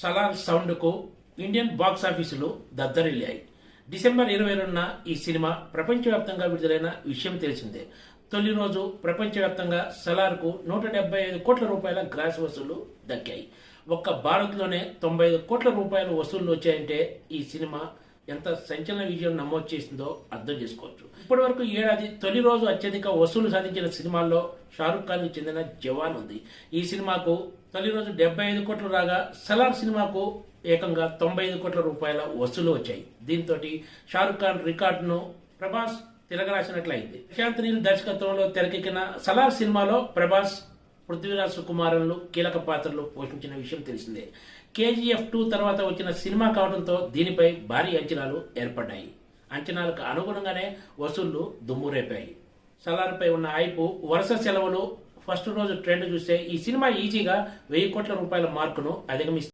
Salaar సౌండ్కు Indian box ఆఫీసులు దద్దరిల్లాయి. December 22న ఈ cinema ప్రపంచవ్యాప్తంగా విడుదలైన విషయం తెలిసిందే. తొలి రోజు ప్రపంచవ్యాప్తంగా సలార్కు 175 కోట్ల రూపాయల గ్రాస్ వసూళ్లు దక్కాయి. ఒక్క భారత్లోనే 95 కోట్ల రూపాయల వసూళ్లు వచ్చాయంటే ఈ సినిమా ఎంత సంచలన విజయం నమోదు చేసిందో అర్థం చేసుకోవచ్చు. ఇప్పటి వరకు ఏడాది తొలి రోజు అత్యధిక వసూలు సాధించిన సినిమాల్లో షారుఖ్ ఖాన్ కు చెందిన జవాన్ ఉంది. ఈ సినిమాకు తొలి రోజు 75 కోట్లు రాగా సలార్ సినిమాకు ఏకంగా 95 కోట్ల రూపాయల వసూలు వచ్చాయి. దీంతో షారుఖ్ ఖాన్ రికార్డును ప్రభాస్ తిరగరాసినట్లయింది. ప్రశాంత్ నీల్ దర్శకత్వంలో తెరకెక్కిన సలార్ సినిమాలో ప్రభాస్, పృథ్వీరాజ్ సుకుమారన్లు కీలక పాత్రలు పోషించిన విషయం తెలిసిందే. KGF 2 తర్వాత వచ్చిన సినిమా కావడంతో దీనిపై భారీ అంచనాలు ఏర్పడ్డాయి. అంచనాలకు అనుగుణంగానే వసూళ్లు దుమ్మురేపాయి. సలార్పై ఉన్న హైపు, వరుస సెలవులు, ఫస్ట్ రోజు ట్రెండ్ చూస్తే ఈ సినిమా ఈజీగా 1000 కోట్ల రూపాయల మార్కును అధిగమిస్తుంది.